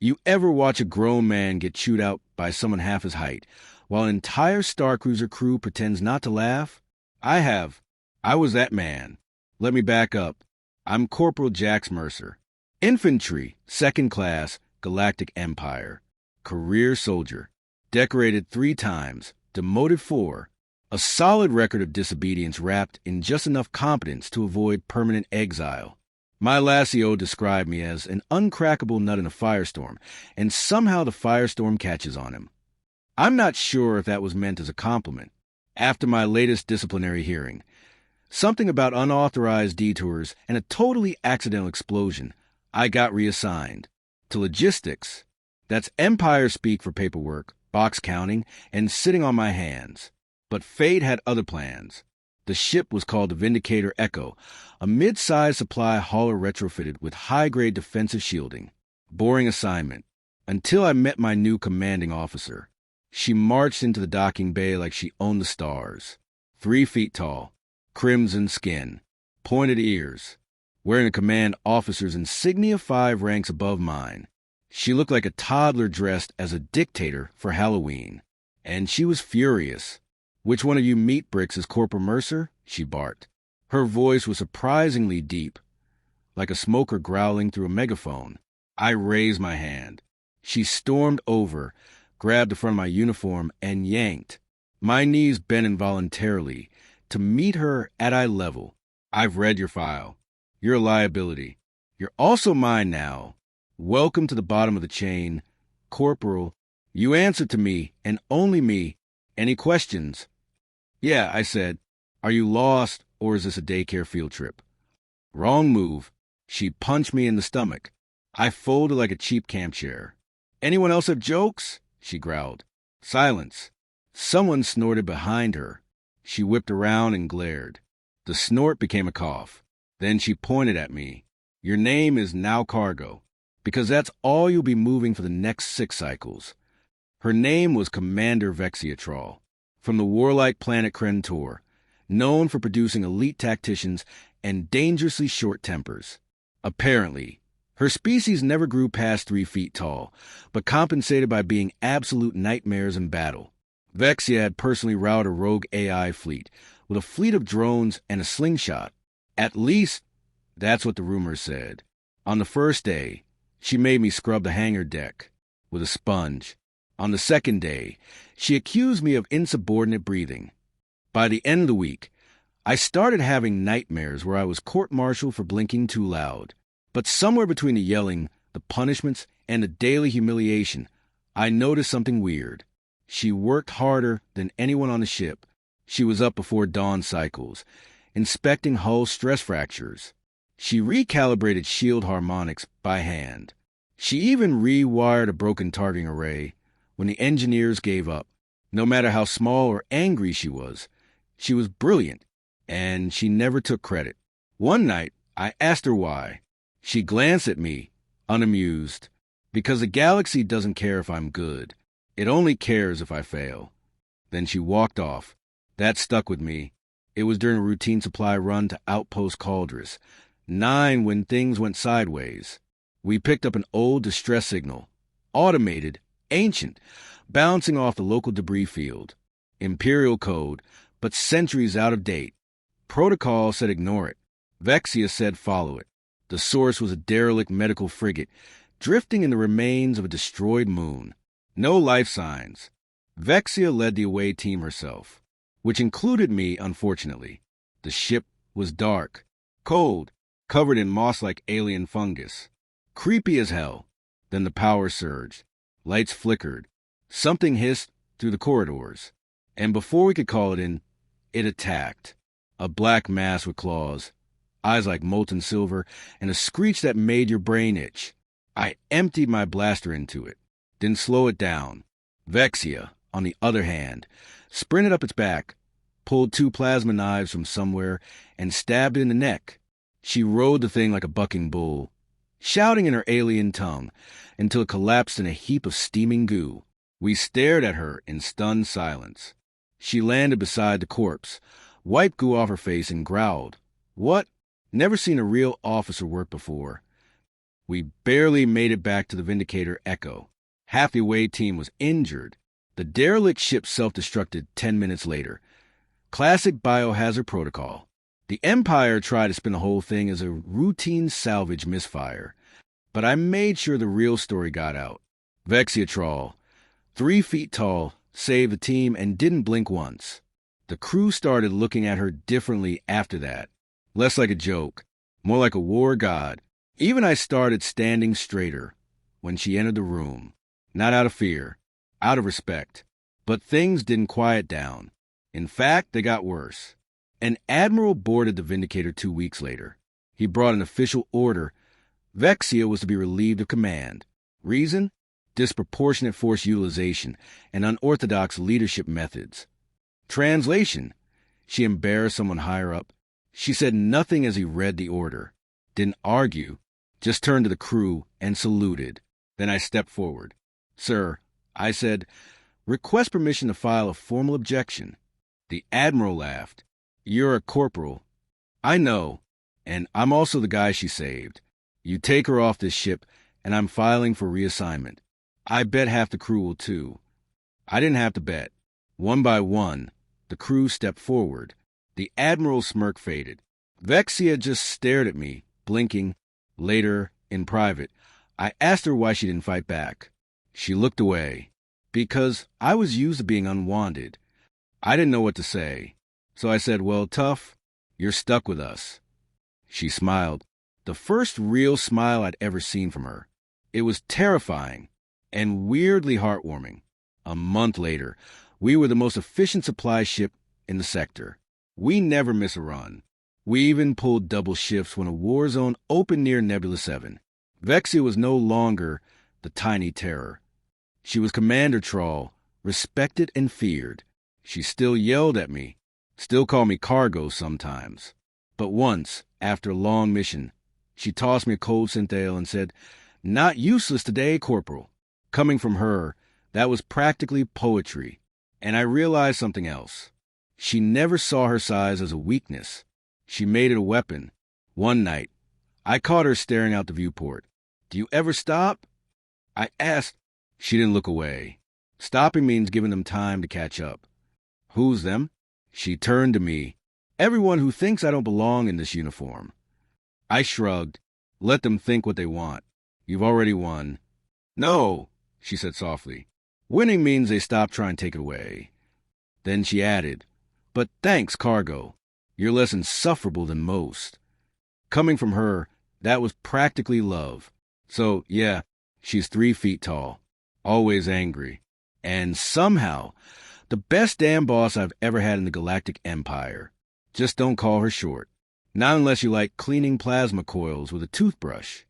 You ever watch a grown man get chewed out by someone half his height, while an entire Star Cruiser crew pretends not to laugh? I have. I was that man. Let me back up. I'm Corporal Jax Mercer. Infantry, 2nd class, Galactic Empire. Career soldier. Decorated 3 times, demoted 4. A solid record of disobedience wrapped in just enough competence to avoid permanent exile. My Lassio described me as an uncrackable nut in a firestorm, and somehow the firestorm catches on him. I'm not sure if that was meant as a compliment. After my latest disciplinary hearing, something about unauthorized detours and a totally accidental explosion, I got reassigned to logistics. That's Empire speak for paperwork, box counting, and sitting on my hands. But fate had other plans. The ship was called the Vindicator Echo, a mid-sized supply hauler retrofitted with high-grade defensive shielding. Boring assignment. Until I met my new commanding officer. She marched into the docking bay like she owned the stars. 3 feet tall, crimson skin, pointed ears, wearing a command officer's insignia 5 ranks above mine. She looked like a toddler dressed as a dictator for Halloween. And she was furious. "Which one of you meat bricks is Corporal Mercer?" she barked. Her voice was surprisingly deep, like a smoker growling through a megaphone. I raised my hand. She stormed over, grabbed the front of my uniform, and yanked. My knees bent involuntarily to meet her at eye level. "I've read your file. You're a liability. You're also mine now. Welcome to the bottom of the chain. Corporal, you answer to me, and only me. Any questions?" "Yeah," I said. "Are you lost, or is this a daycare field trip?" Wrong move. She punched me in the stomach. I folded like a cheap camp chair. "Anyone else have jokes?" she growled. Silence. Someone snorted behind her. She whipped around and glared. The snort became a cough. Then she pointed at me. "Your name is now Cargo, because that's all you'll be moving for the next 6 cycles." Her name was Commander Vexiatrol, from the warlike planet Krentor, known for producing elite tacticians and dangerously short tempers. Apparently, her species never grew past 3 feet tall, but compensated by being absolute nightmares in battle. Vexia had personally routed a rogue AI fleet, with a fleet of drones and a slingshot. At least, that's what the rumors said. On the first day, she made me scrub the hangar deck with a sponge. On the second day, she accused me of insubordinate breathing. By the end of the week, I started having nightmares where I was court-martialed for blinking too loud. But somewhere between the yelling, the punishments, and the daily humiliation, I noticed something weird. She worked harder than anyone on the ship. She was up before dawn cycles, inspecting hull stress fractures. She recalibrated shield harmonics by hand. She even rewired a broken targeting array when the engineers gave up. No matter how small or angry she was brilliant, and she never took credit. One night, I asked her why. She glanced at me, unamused. "Because the galaxy doesn't care if I'm good. It only cares if I fail." Then she walked off. That stuck with me. It was during a routine supply run to Outpost Caldris. 9 when things went sideways. We picked up an old distress signal. Automated, ancient, bouncing off the local debris field. Imperial code, but centuries out of date. Protocol said ignore it. Vexia said follow it. The source was a derelict medical frigate, drifting in the remains of a destroyed moon. No life signs. Vexia led the away team herself, which included me, unfortunately. The ship was dark, cold, covered in moss-like alien fungus. Creepy as hell. Then the power surged. Lights flickered. Something hissed through the corridors. And before we could call it in, it attacked. A black mass with claws, eyes like molten silver, and a screech that made your brain itch. I emptied my blaster into it, then slow it down. Vexia, on the other hand, sprinted up its back, pulled 2 plasma knives from somewhere, and stabbed it in the neck. She rode the thing like a bucking bull, shouting in her alien tongue, until it collapsed in a heap of steaming goo. We stared at her in stunned silence. She landed beside the corpse, wiped goo off her face, and growled. "What? Never seen a real officer work before." We barely made it back to the Vindicator Echo. Half the away team was injured. The derelict ship self-destructed 10 minutes later. Classic biohazard protocol. The Empire tried to spin the whole thing as a routine salvage misfire, but I made sure the real story got out. Vexia Trawl, 3 feet tall, saved the team and didn't blink once. The crew started looking at her differently after that. Less like a joke, more like a war god. Even I started standing straighter when she entered the room. Not out of fear, out of respect. But things didn't quiet down. In fact, they got worse. An admiral boarded the Vindicator 2 weeks later. He brought an official order. Vexia was to be relieved of command. Reason? Disproportionate force utilization and unorthodox leadership methods. Translation? She embarrassed someone higher up. She said nothing as he read the order. Didn't argue. Just turned to the crew and saluted. Then I stepped forward. Sir, I said, request permission to file a formal objection. The admiral laughed. You're a corporal. I know, and I'm also the guy she saved. You take her off this ship, and I'm filing for reassignment. I bet half the crew will too. I didn't have to bet. One by one, the crew stepped forward. The admiral's smirk faded. Vexia just stared at me, blinking. Later, in private, I asked her why she didn't fight back. She looked away. Because I was used to being unwanted. I didn't know what to say. So I said, well, tough, you're stuck with us. She smiled. The first real smile I'd ever seen from her. It was terrifying and weirdly heartwarming. A month later, we were the most efficient supply ship in the sector. We never miss a run. We even pulled double shifts when a war zone opened near Nebula 7. Vexia was no longer the tiny terror. She was Commander Trawl, respected and feared. She still yelled at me, still called me cargo sometimes. But once, after a long mission, she tossed me a cold synthale and said, not useless today, Corporal. Coming from her, that was practically poetry. And I realized something else. She never saw her size as a weakness. She made it a weapon. One night, I caught her staring out the viewport. Do you ever stop? I asked. She didn't look away. Stopping means giving them time to catch up. Who's them? She turned to me. Everyone who thinks I don't belong in this uniform. I shrugged. Let them think what they want. You've already won. No, she said softly. Winning means they stop trying to take it away. Then she added, but thanks, cargo. You're less insufferable than most. Coming from her, that was practically love. So, yeah, she's 3 feet tall. Always angry. And somehow, the best damn boss I've ever had in the Galactic Empire. Just don't call her short. Not unless you like cleaning plasma coils with a toothbrush.